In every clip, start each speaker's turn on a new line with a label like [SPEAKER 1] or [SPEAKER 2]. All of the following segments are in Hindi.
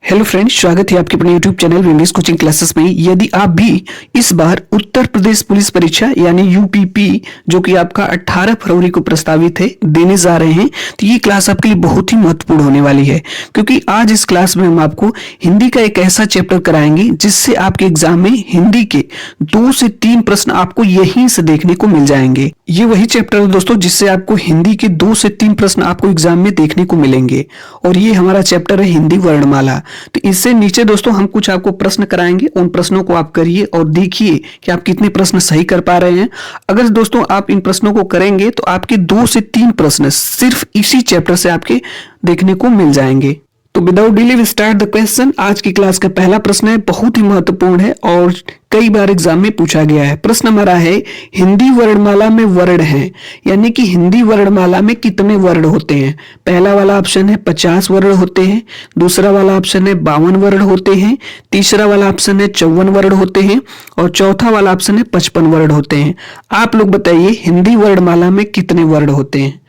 [SPEAKER 1] हेलो फ्रेंड्स, स्वागत है आपके अपने YouTube channel English coaching classes में। यदि आप भी इस बार उत्तर प्रदेश पुलिस परीक्षा यानी यूपीपी जो कि आपका 18 फरवरी को प्रस्तावित है देने जा रहे हैं, तो ये क्लास आपके लिए बहुत ही महत्वपूर्ण होने वाली है, क्योंकि आज इस क्लास में हम आपको हिंदी का एक ऐसा चैप्टर कराएंगे जिससे आपके एग्जाम में हिंदी के 2 से 3 प्रश्न आपको यहीं से देखने को मिल जाएंगे। ये वही चैप्टर है दोस्तों जिससे आपको हिंदी के 2 से 3 प्रश्न आपको एग्जाम में देखने को मिलेंगे, और ये हमारा चैप्टर है हिंदी वर्णमाला। तो इससे नीचे दोस्तों हम कुछ आपको प्रश्न कराएंगे, उन प्रश्नों को आप करिए और देखिए कि आप कितने प्रश्न सही कर पा रहे हैं। अगर दोस्तों आप इन प्रश्नों को करेंगे तो आपके 2 से 3 प्रश्न सिर्फ इसी चैप्टर से आपके देखने को मिल जाएंगे। तो without delay we start the question. आज की क्लास का पहला प्रश्न है, बहुत ही महत्वपूर्ण है और कई बार एग्जाम में पूछा गया है। प्रश्न हमारा है, हिंदी वर्णमाला में वर्ण हैं, यानी कि हिंदी वर्णमाला में कितने वर्ण होते हैं। पहला वाला ऑप्शन है 50 वर्ण होते हैं, दूसरा वाला ऑप्शन है 52 वर्ण होते हैं, तीसरा वाला ऑप्शन है 54 वर्ण होते हैं और चौथा वाला ऑप्शन है 55 वर्ण होते हैं। आप लोग बताइए हिंदी वर्णमाला में कितने वर्ण होते हैं।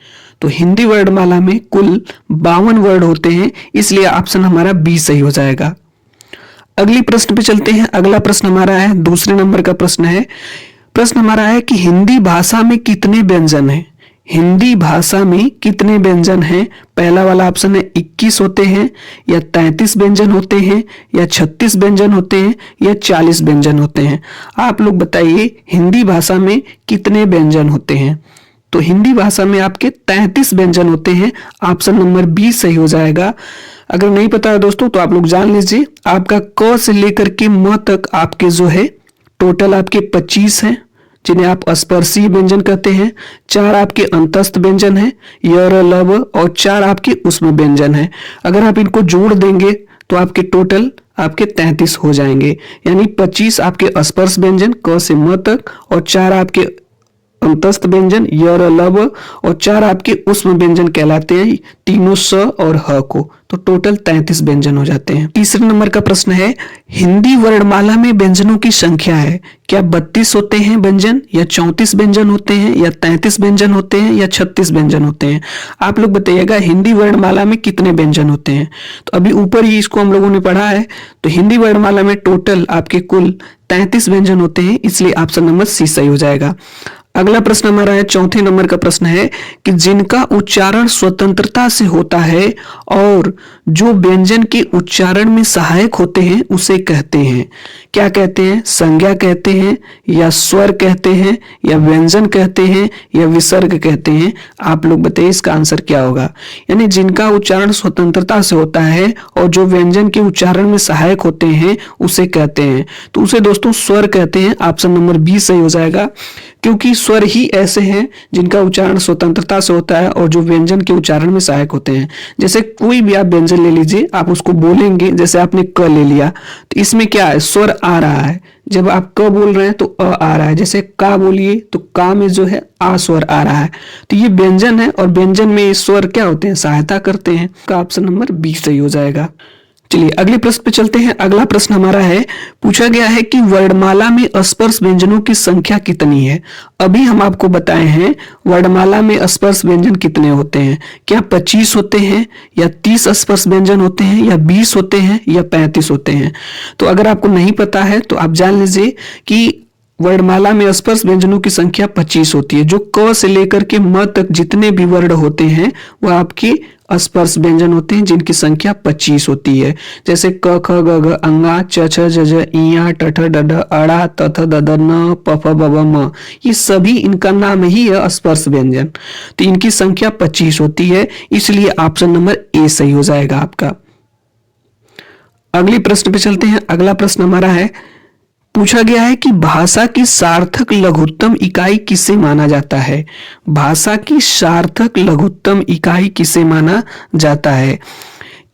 [SPEAKER 1] तो हिंदी वर्णमाला में कुल 52 वर्ण होते हैं, इसलिए ऑप्शन हमारा बी सही हो जाएगा। अगली प्रश्न पे चलते हैं। अगला प्रश्न हमारा है, दूसरे नंबर का प्रश्न है। प्रश्न हमारा है कि हिंदी भाषा में कितने व्यंजन हैं। हिंदी भाषा में कितने व्यंजन हैं। पहला वाला ऑप्शन है 21 होते हैं, या 33 व्यंजन होते हैं, या 36 व्यंजन होते हैं, या 40 व्यंजन होते हैं। आप लोग बताइए हिंदी भाषा में कितने व्यंजन होते हैं। तो हिंदी भाषा में आपके 33 व्यंजन होते हैं, ऑप्शन नंबर बी सही हो जाएगा। अगर नहीं पता है दोस्तों तो आप लोग जान लीजिए, आपका क से लेकर के म तक आपके जो है टोटल आपके 25 हैं, जिन्हें आप स्पर्शीय व्यंजन कहते हैं। 4 आपके अंतस्थ व्यंजन हैं, यर लब, और 4 आपके उष्म व्यंजन हैं। अगर आप इनको जोड़ देंगे तो आपके टोटल आपके 33 हो जाएंगे, यानी 25 आपके स्पर्श व्यंजन क से म तक, और 4 आपके अंतस्थ व्यंजन यर लब, और 4 आपके उष्म व्यंजन कहलाते हैं, तीनों स और ह को। तो टोटल 33 व्यंजन हो जाते हैं। तीसरे नंबर का प्रश्न है, हिंदी वर्णमाला में व्यंजनों की संख्या है, क्या 32 होते हैं व्यंजन, या 34 व्यंजन होते हैं, या 33 व्यंजन होते हैं, या 36 व्यंजन होते हैं। आप लोग बताइएगा हिंदी वर्णमाला में कितने व्यंजन होते हैं। तो अभी ऊपर ही इसको हम लोगों ने पढ़ा है, तो हिंदी वर्णमाला में टोटल आपके कुल 33 व्यंजन होते हैं, इसलिए ऑप्शन नंबर सी सही हो जाएगा। अगला प्रश्न हमारा है, चौथे नंबर का प्रश्न है कि जिनका उच्चारण स्वतंत्रता से होता है और जो व्यंजन के उच्चारण में सहायक होते हैं उसे कहते हैं। क्या कहते हैं। संज्ञा कहते हैं, या स्वर कहते हैं, या व्यंजन कहते हैं, या विसर्ग कहते हैं। आप लोग बताइए इसका आंसर क्या होगा। यानी जिनका उच्चारण स्वतंत्रता से होता है और जो व्यंजन के उच्चारण में सहायक होते हैं उसे कहते हैं, तो उसे दोस्तों स्वर कहते हैं। ऑप्शन नंबर बी सही हो जाएगा, क्योंकि स्वर ही ऐसे हैं जिनका उच्चारण स्वतंत्रता से होता है और जो व्यंजन के उच्चारण में सहायक होते हैं। जैसे कोई भी आप व्यंजन ले लीजिए, आप उसको बोलेंगे, जैसे आपने क ले लिया, तो इसमें क्या है, स्वर आ रहा है। जब आप क बोल रहे हैं तो अ आ रहा है। जैसे का बोलिए तो का में जो है आ स्वर आ रहा है। तो ये व्यंजन है और व्यंजन में स्वर क्या होते हैं, सहायता करते हैं। का ऑप्शन नंबर बी सही हो जाएगा। चलिए अगले प्रश्न पे चलते हैं। अगला प्रश्न हमारा है, पूछा गया है कि वर्णमाला में स्पर्श व्यंजनों की संख्या कितनी है। अभी हम आपको बताए हैं वर्णमाला में स्पर्श व्यंजन कितने होते हैं। क्या 25 होते हैं, या 30 स्पर्श व्यंजन होते हैं, या 20 होते हैं, या 35 होते हैं। तो अगर आपको नहीं पता है तो आप जान लीजिए कि वर्णमाला में स्पर्श व्यंजनों की संख्या 25 होती है। जो क से लेकर के म तक जितने भी वर्ण होते हैं वह आपके स्पर्श व्यंजन होते हैं, जिनकी संख्या 25 होती है। जैसे क ख ग घ अंगा च छ ज झ इया ट ठ ड ढ अड़ा त थ द द न प फ ब ब म, ये सभी इनका नाम ही है स्पर्श व्यंजन। तो इनकी संख्या 25 होती है, इसलिए ऑप्शन नंबर ए सही हो जाएगा आपका। अगले प्रश्न पे चलते हैं। अगला प्रश्न हमारा है, पूछा गया है कि भाषा की सार्थक लघुत्तम इकाई किसे माना जाता है। भाषा की सार्थक लघुत्तम इकाई किसे माना जाता है।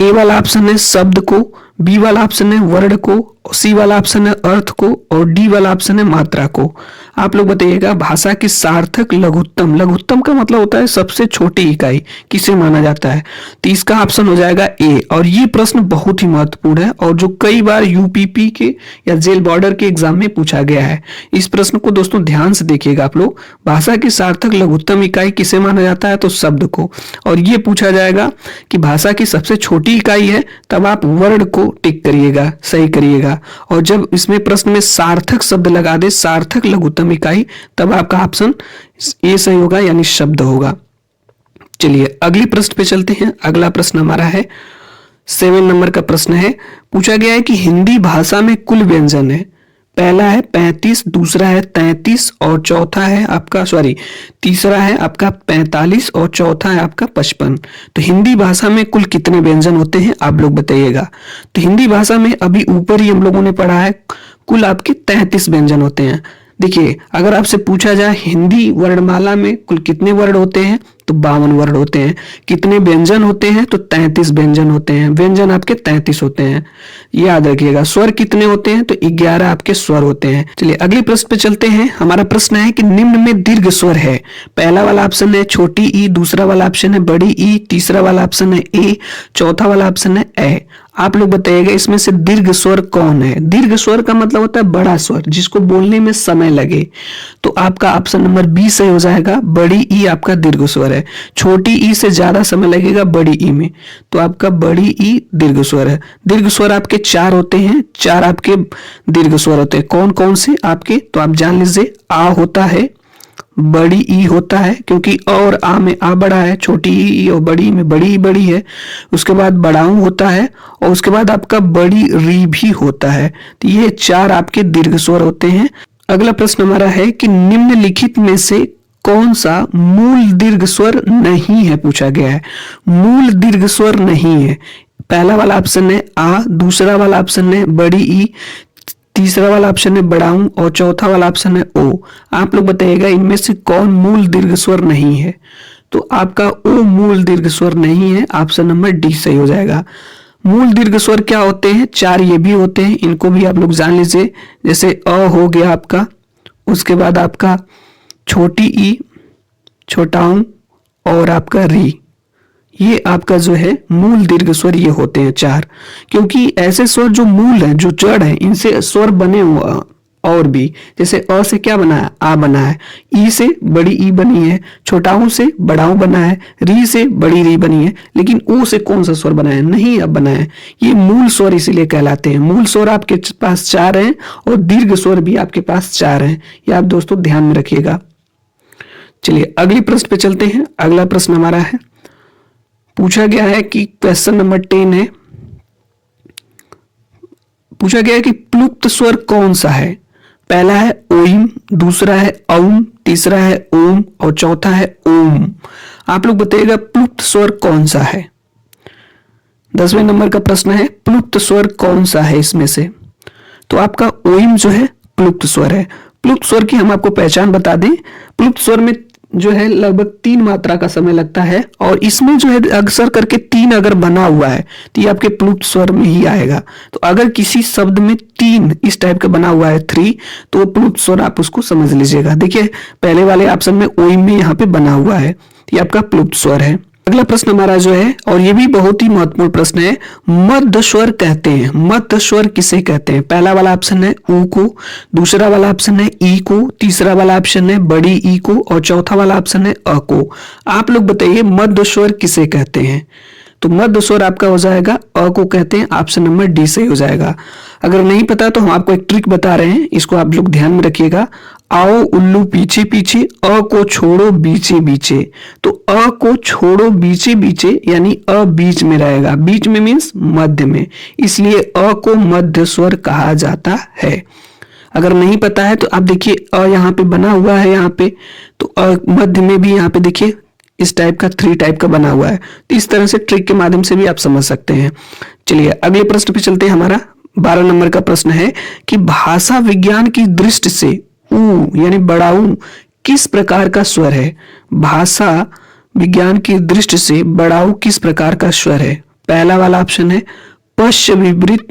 [SPEAKER 1] ए वाला ऑप्शन है शब्द को, बी वाला ऑप्शन है वर्ण को, सी वाला ऑप्शन है अर्थ को, और डी वाला ऑप्शन है मात्रा को। आप लोग बताइएगा भाषा की सार्थक लघुत्तम, लघुत्तम का मतलब होता है सबसे छोटी इकाई, किसे माना जाता है? तो इसका ऑप्शन हो जाएगा ए। और ये प्रश्न बहुत ही महत्वपूर्ण है और जो कई बार यूपीपी के या जेल बॉर्डर के एग्जाम में पूछा गया है। इस प्रश्न को दोस्तों ध्यान से देखिएगा आप लोग। भाषा की सार्थक लघुत्तम इकाई किसे माना जाता है? तो शब्द को। और ये पूछा जाएगा कि भाषा की सबसे छोटी इकाई है, तब आप वर्ड को टिक करिएगा, सही करिएगा। और जब इसमें प्रश्न में सार्थक शब्द लगा दे, सार्थक लघुत्तम इकाई, तब आपका ऑप्शन ए सही होगा, यानी शब्द होगा। चलिए अगली प्रश्न पे चलते हैं। अगला प्रश्न हमारा है 7 नंबर का प्रश्न है। पूछा गया है कि हिंदी भाषा में कुल व्यंजन है। पहला है 35, दूसरा है 33 और चौथा है आपका तीसरा है आपका 45 और चौथा है आपका 55। तो हिंदी भाषा में कुल कितने व्यंजन होते हैं आप लोग बताइएगा। तो हिंदी भाषा में अभी ऊपर ही हम लोगों ने पढ़ा है, कुल आपके 33 व्यंजन होते हैं। देखिए अगर आपसे पूछा जाए हिंदी वर्णमाला में कुल कितने वर्ड होते हैं, तो 52 वर्ड होते हैं। कितने व्यंजन होते हैं, तो 33 व्यंजन होते हैं। व्यंजन आपके 33 होते हैं, याद रखिएगा। स्वर कितने होते हैं, तो 11 आपके स्वर होते हैं। चलिए अगले प्रश्न पे चलते हैं। हमारा प्रश्न है कि निम्न में दीर्घ स्वर है। पहला वाला ऑप्शन है छोटी ई, दूसरा वाला ऑप्शन है बड़ी ई, तीसरा वाला ऑप्शन है ए, चौथा वाला ऑप्शन है ए। आप लोग बताइएगा इसमें से दीर्घ स्वर कौन है? दीर्घ स्वर का मतलब होता है बड़ा स्वर, जिसको बोलने में समय लगे। तो आपका ऑप्शन नंबर बी सही हो जाएगा। बड़ी ई आपका दीर्घ स्वर है। छोटी ई से ज्यादा समय लगेगा बड़ी ई में, तो आपका बड़ी ई दीर्घ स्वर है। दीर्घ स्वर आपके 4 होते हैं, 4 आपके दीर्घ स्वर होते हैं। कौन कौन से आपके, तो आप जान लीजिए। आ होता है, बड़ी ई होता है, क्योंकि अ और आ में आ बड़ा है, छोटी ई और बड़ी में बड़ी ई बड़ी है। उसके बाद बड़ाऊ होता है, और उसके बाद आपका बड़ी री भी होता है। तो ये 4 आपके दीर्घ स्वर होते हैं। अगला प्रश्न हमारा है कि निम्नलिखित में से कौन सा मूल दीर्घ स्वर नहीं है, पूछा गया है। मूल दीर्घ स्वर नहीं है। पहला वाला ऑप्शन है आ, दूसरा वाला ऑप्शन है बड़ी ई, तीसरा वाला ऑप्शन है बड़ाऊ और चौथा वाला ऑप्शन है ओ। आप लोग बताइएगा इनमें से कौन मूल दीर्घ स्वर नहीं है। तो आपका ओ मूल दीर्घ स्वर नहीं है, ऑप्शन नंबर डी सही हो जाएगा। मूल दीर्घ स्वर क्या होते हैं? 4 ये भी होते हैं, इनको भी आप लोग जान लीजिए। जैसे अ हो गया आपका, उसके बाद आपका छोटी ई, छोटा ऊ और आपका री। ये आपका जो है मूल दीर्घ स्वर ये होते हैं 4। क्योंकि ऐसे स्वर जो मूल है, जो जड़ है, इनसे स्वर बने हुए और भी। जैसे अ से क्या बना है? आ बना है। ई से बड़ी ई बनी है, छोटा ऊ से बड़ा ऊ बना है, री से बड़ी री बनी है। लेकिन ऊ से कौन सा स्वर बना है? नहीं अब बना है। ये मूल स्वर इसीलिए कहलाते हैं। मूल स्वर आपके पास 4 हैं और दीर्घ स्वर भी आपके पास 4 हैं। ये आप दोस्तों ध्यान में रखिएगा। चलिए अगले प्रश्न पे चलते हैं। अगला प्रश्न हमारा है, पूछा गया है कि क्वेश्चन नंबर 10 है। पूछा गया है कि प्लुप्त स्वर कौन सा है? पहला है ओम, दूसरा है औम, तीसरा है ओम और चौथा है ओम। आप लोग बताइएगा प्लुप्त स्वर कौन सा है। 10वें नंबर का प्रश्न है, प्लुप्त स्वर कौन सा है इसमें से? तो आपका ओम जो है प्लुप्त स्वर है। प्लुप्त स्वर की हम आपको पहचान बता दें। प्लुप्त स्वर में जो है लगभग 3 मात्रा का समय लगता है, और इसमें जो है अक्सर करके 3 अगर बना हुआ है तो ये आपके प्लुप्त स्वर में ही आएगा। तो अगर किसी शब्द में 3 इस टाइप का बना हुआ है 3, तो वो प्लुप्त स्वर आप उसको समझ लीजिएगा। देखिए पहले वाले ऑप्शन में ओम में यहाँ पे बना हुआ है, ये आपका प्लुप्त स्वर है। अगला प्रश्न हमारा जो है, और ये भी बहुत ही महत्वपूर्ण प्रश्न है, मध्य स्वर कहते हैं। मध्य स्वर किसे कहते हैं? पहला वाला ऑप्शन है ऊ को, दूसरा वाला ऑप्शन है ई को, तीसरा वाला ऑप्शन है बड़ी ई को और चौथा वाला ऑप्शन है अ को। आप लोग बताइए मध्य स्वर किसे कहते हैं? तो मध्य स्वर आपका हो जाएगा अ को कहते हैं, ऑप्शन नंबर डी सही हो जाएगा। अगर नहीं पता तो हम आपको एक ट्रिक बता रहे हैं, इसको आप लोग ध्यान में रखिएगा। आओ उल्लू पीछे पीछे, अ को छोड़ो बीचे बीचे। तो अ को छोड़ो बीचे बीचे यानी अ बीच में रहेगा। बीच में मीन्स मध्य में, इसलिए अ को मध्य स्वर कहा जाता है। अगर नहीं पता है तो आप देखिए अ यहाँ पे बना हुआ है, यहाँ पे तो अ मध्य में भी यहाँ पे देखिए इस टाइप का 3 टाइप का बना हुआ है। तो इस तरह से ट्रिक के माध्यम से भी आप समझ सकते हैं। चलिए अगले प्रश्न पे चलते हैं। हमारा 12 नंबर का प्रश्न है कि भाषा विज्ञान की दृष्टि से ऊ यानी बड़ा ऊ किस प्रकार का स्वर है? भाषा विज्ञान की दृष्टि से बड़ा ऊ किस प्रकार का स्वर है? पहला वाला ऑप्शन है पश्च विपरीत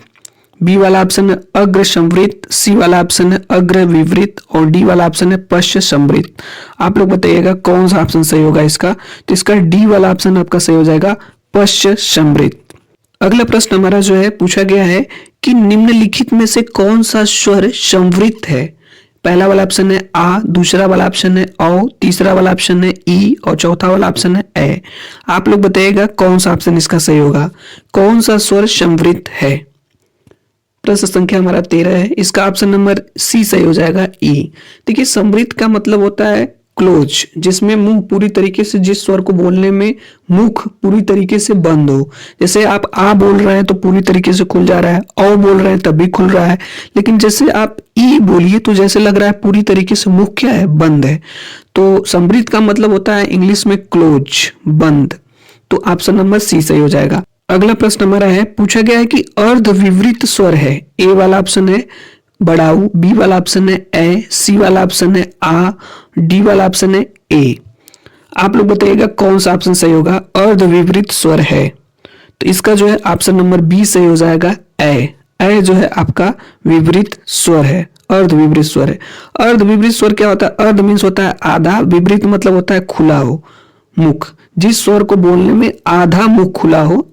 [SPEAKER 1] बी वाला ऑप्शन है अग्र संवृत, सी वाला ऑप्शन है अग्र विवृत और डी वाला ऑप्शन है पश्च संवृत। आप लोग बताइएगा कौन सा ऑप्शन सही होगा इसका। तो इसका डी वाला ऑप्शन आपका सही हो जाएगा, पश्च संवृत। अगला प्रश्न हमारा जो है पूछा गया है कि निम्नलिखित में से कौन सा स्वर संवृत है। पहला वाला ऑप्शन है आ, दूसरा वाला ऑप्शन है औ, तीसरा वाला ऑप्शन है ई और चौथा वाला ऑप्शन है ए। आप लोग बताइएगा कौन सा ऑप्शन इसका सही होगा, कौन सा स्वर संवृत है। प्रश्न संख्या हमारा 13 है, इसका ऑप्शन नंबर सी सही हो जाएगा, ई। देखिए संवृत का मतलब होता है क्लोज, जिसमें मुंह पूरी तरीके से, जिस स्वर को बोलने में मुख पूरी तरीके से बंद हो। जैसे आप आ बोल रहे हैं तो पूरी तरीके से खुल जा रहा है, औ बोल रहे हैं तब भी खुल रहा है, लेकिन जैसे आप ई बोलिए तो जैसे लग रहा है पूरी तरीके से मुख क्या है, बंद है। तो संवृत का मतलब होता है इंग्लिश में क्लोज, बंद। तो ऑप्शन नंबर सी सही हो जाएगा। अगला प्रश्न हमारा है, पूछा गया है कि अर्ध विवृत स्वर है। ए वाला ऑप्शन है बड़ाऊ, बी वाला ऑप्शन है ए, सी वाला ऑप्शन है आ, डी वाला ऑप्शन है ए। आप लोग बताइएगा कौन सा ऑप्शन सही होगा, अर्ध विवृत स्वर है। तो इसका जो है ऑप्शन नंबर बी सही हो जाएगा, ए। ए जो है आपका विवृत स्वर है, अर्ध विवृत स्वर है। अर्ध विवृत स्वर क्या होता है, अर्ध मीन्स होता है आधा, विवृत मतलब होता है खुला हो मुख। जिस स्वर को बोलने में आधा मुख खुला हो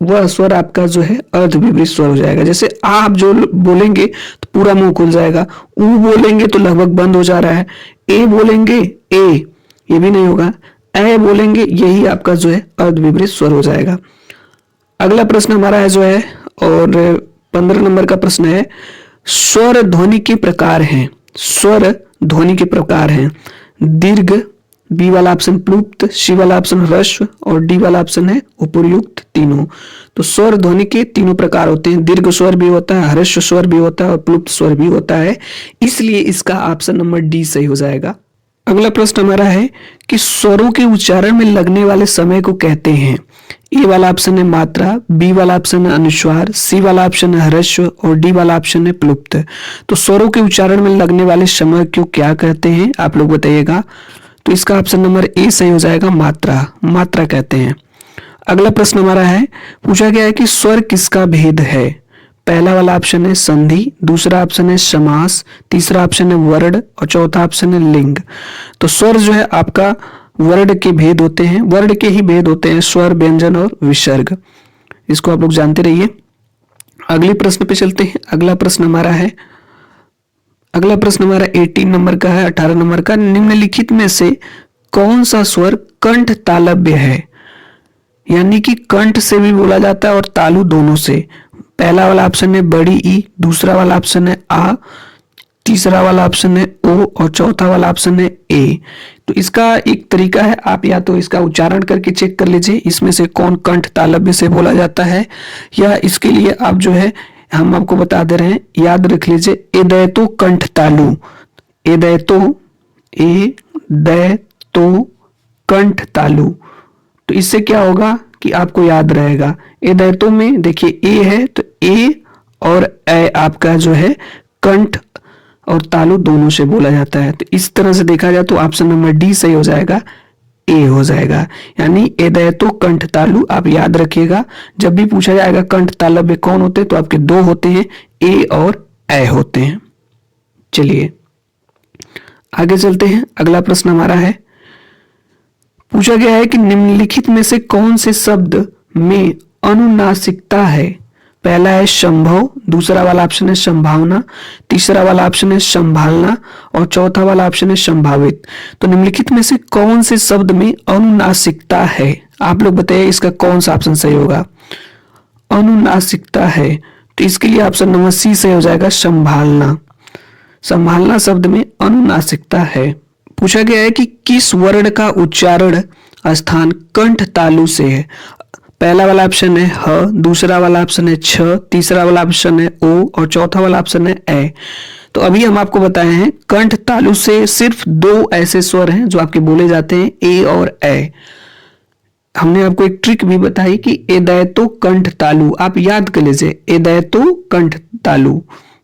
[SPEAKER 1] वह स्वर आपका जो है अर्ध विवृत स्वर हो जाएगा। जैसे आप जो बोलेंगे तो पूरा मुंह खुल जाएगा, ऊ बोलेंगे तो लगभग बंद हो जा रहा है, ए बोलेंगे ए ये भी नहीं होगा, ए बोलेंगे यही आपका जो है अर्ध विवृत स्वर हो जाएगा। अगला प्रश्न हमारा है जो है और 15 नंबर का प्रश्न है, स्वर ध्वनि के प्रकार हैं। स्वर ध्वनि के प्रकार हैं, दीर्घ, बी वाला ऑप्शन प्लुप्त, सी वाला ऑप्शन ह्रस्व और डी वाला ऑप्शन है उपर्युक्त तीनों। तो स्वर ध्वनि के तीनों प्रकार होते हैं, दीर्घ स्वर भी होता है, ह्रस्व स्वर भी होता है और प्लुप्त स्वर भी होता है, इसलिए इसका ऑप्शन नंबर डी सही हो जाएगा। अगला प्रश्न हमारा है कि स्वरों के उच्चारण में लगने वाले समय को कहते हैं। ए वाला ऑप्शन है मात्रा, बी वाला ऑप्शन है अनुस्वार, सी वाला ऑप्शन है ह्रस्व और डी वाला ऑप्शन है प्लुप्त। तो स्वरों के उच्चारण में लगने वाले समय को क्या कहते हैं, आप लोग बताइएगा। तो इसका ऑप्शन नंबर ए सही हो जाएगा, मात्रा, मात्रा कहते हैं। अगला प्रश्न हमारा है, पूछा गया है कि स्वर किसका भेद है। पहला वाला ऑप्शन है संधि, दूसरा ऑप्शन है समास, तीसरा ऑप्शन है वर्ण और चौथा ऑप्शन है लिंग। तो स्वर जो है आपका वर्ण के भेद होते हैं, वर्ण के ही भेद होते हैं, स्वर, व्यंजन और विसर्ग। इसको आप लोग जानते रहिए। अगले प्रश्न पे चलते हैं। अगला प्रश्न हमारा 18 नंबर का है, 18 नंबर का, निम्नलिखित में से कौन सा स्वर कंठ तालव्य है। यानी कि कंठ से भी बोला जाता है और तालु दोनों से। पहला वाला ऑप्शन है बड़ी ई, दूसरा वाला ऑप्शन है आ, तीसरा वाला ऑप्शन है ओ और चौथा वाला ऑप्शन है ए। तो इसका एक तरीका है, आप या तो इसका उच्चारण करके चेक कर लीजिए इसमें से कौन कंठ तालव्य से बोला जाता है, या इसके लिए आप जो है हम आपको बता दे रहे हैं, याद रख लीजिए एदैतो कंठ तालु, एदैतो, ए दै तो कंठ तालु। तो इससे क्या होगा कि आपको याद रहेगा, एदैतो में देखिए ए है तो ए और ए आपका जो है कंठ और तालु दोनों से बोला जाता है। तो इस तरह से देखा जाए तो ऑप्शन नंबर डी सही हो जाएगा, ए हो जाएगा। यानी एदैतो कंठ तालु आप याद रखिएगा, जब भी पूछा जाएगा कंठ तालव्य कौन होते हैं तो आपके दो होते हैं, ए और ए होते हैं। चलिए आगे चलते हैं। अगला प्रश्न हमारा है, पूछा गया है कि निम्नलिखित में से कौन से शब्द में अनुनासिकता है। पहला है संभव, दूसरा वाला ऑप्शन है संभावना, तीसरा वाला ऑप्शन है संभालना और चौथा वाला ऑप्शन है संभावित। तो निम्नलिखित में से कौन से शब्द में अनुनासिकता है, आप लोग बताइए इसका कौन सा ऑप्शन सही होगा। अनुनासिकता है तो इसके लिए ऑप्शन नंबर सी सही हो जाएगा, संभालना। संभालना शब्द में अनुनासिकता है। पूछा गया है कि किस वर्ण का उच्चारण स्थान कंठ तालु से है। पहला वाला ऑप्शन है ह, दूसरा वाला ऑप्शन है छ, तीसरा वाला ऑप्शन है ओ और चौथा वाला ऑप्शन है ए। तो अभी हम आपको बताए हैं कंठ तालु से सिर्फ दो ऐसे स्वर हैं जो आपके बोले जाते हैं, ए और ए। हमने आपको एक ट्रिक भी बताई कि एदैतो कंठ तालु, आप याद कर लीजिए एदैतो कंठ तालु।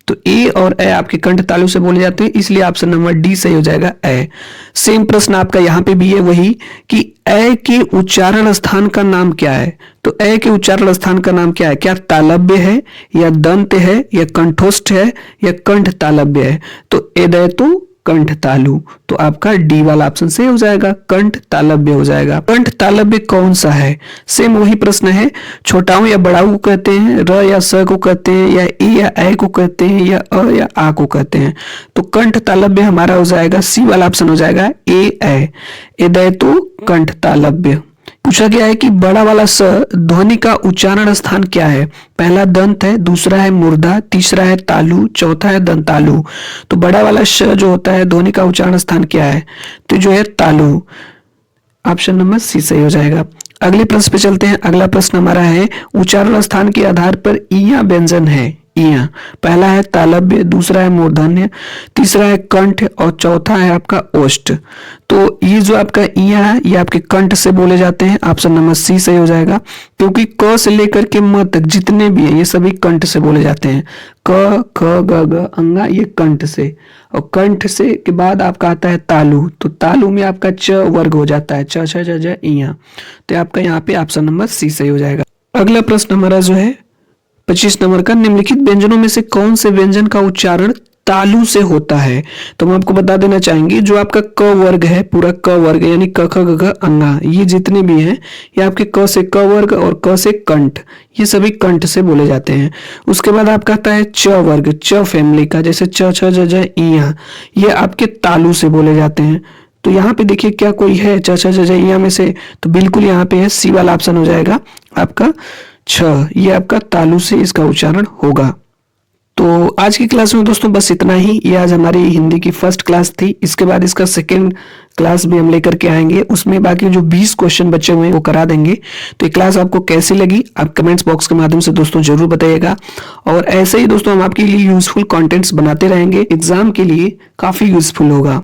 [SPEAKER 1] तो ए और ए आपके कंठ तालु से बोले जाते हैं, इसलिए ऑप्शन नंबर डी सही हो जाएगा ए। सेम प्रश्न आपका यहाँ पे भी है वही कि ए के उच्चारण स्थान का नाम क्या है। तो ए के उच्चारण स्थान का नाम क्या है, क्या तालव्य है या दंत है या कंठोष्ठ है या कंठ तालव्य है। तो एदैतु कंठ तालु, तो आपका डी वाला ऑप्शन से हो जाएगा, कंठ तालव्य हो जाएगा। कंठ तालव्य कौन सा है, सेम वही प्रश्न है, छोटाऊ या बड़ाऊ को कहते हैं, र या स को कहते हैं, या ए या ए को कहते हैं, या अ या आ को कहते हैं। तो कंठ तालव्य हमारा हो जाएगा, सी वाला ऑप्शन हो जाएगा ए। एदैतु कंठ तालव्य। पूछा गया है कि बड़ा वाला स ध्वनि का उच्चारण स्थान क्या है। पहला दंत है, दूसरा है मूर्धा, तीसरा है तालु, चौथा है दंतालु। तो बड़ा वाला श जो होता है ध्वनि का उच्चारण स्थान क्या है, तो जो है तालु, ऑप्शन नंबर सी सही हो जाएगा। अगले प्रश्न पे चलते हैं। अगला प्रश्न हमारा है उच्चारण स्थान के आधार पर ईया व्यंजन है। ईया पहला है तालव्य, दूसरा है मूर्धन्य, तीसरा है कंठ और चौथा है आपका ओष्ठ। तो ये जो आपका ईया है ये आपके कंठ से बोले जाते हैं, ऑप्शन नंबर सी सही हो जाएगा, क्योंकि क से लेकर के म तक जितने भी हैं ये सभी कंठ से बोले जाते हैं। क ख ग घ अंगा ये कंठ से, और कंठ से के बाद आपका आता है तालु। तो तालु में आपका च वर्ग हो जाता है, च छ ज ज ईया। तो आपका यहाँ पे ऑप्शन नंबर सी सही हो जाएगा। अगला प्रश्न हमारा जो है 25 नंबर का, निम्नलिखित व्यंजनों में से कौन से व्यंजन का उच्चारण तालु से होता है। तो हम आपको बता देना चाहेंगे जो आपका क वर्ग है, पूरा क वर्ग यानी क ख ग घ अंगा, ये जितने भी हैं ये आपके क से क वर्ग और क से कंठ, ये सभी कंठ से बोले जाते हैं। उसके बाद आपका आता है च वर्ग, च फैमिली का, जैसे च छ ज ज इया, ये आपके तालु से बोले जाते हैं। तो यहाँ पे देखिए क्या कोई है च छ ज ज इया में से, तो बिल्कुल यहाँ पे है, सी वाला ऑप्शन हो जाएगा आपका छ, ये आपका तालु से इसका उच्चारण होगा। तो आज की क्लास में दोस्तों बस इतना ही। ये आज हमारी हिंदी की फर्स्ट क्लास थी। इसके बाद इसका सेकेंड क्लास भी हम लेकर के आएंगे, उसमें बाकी जो 20 क्वेश्चन बचे हुए हैं वो करा देंगे। तो ये क्लास आपको कैसी लगी आप कमेंट्स बॉक्स के माध्यम से दोस्तों जरूर बताइएगा। और ऐसे ही दोस्तों हम आपके लिए यूजफुल कंटेंट्स बनाते रहेंगे, एग्जाम के लिए काफी यूजफुल होगा।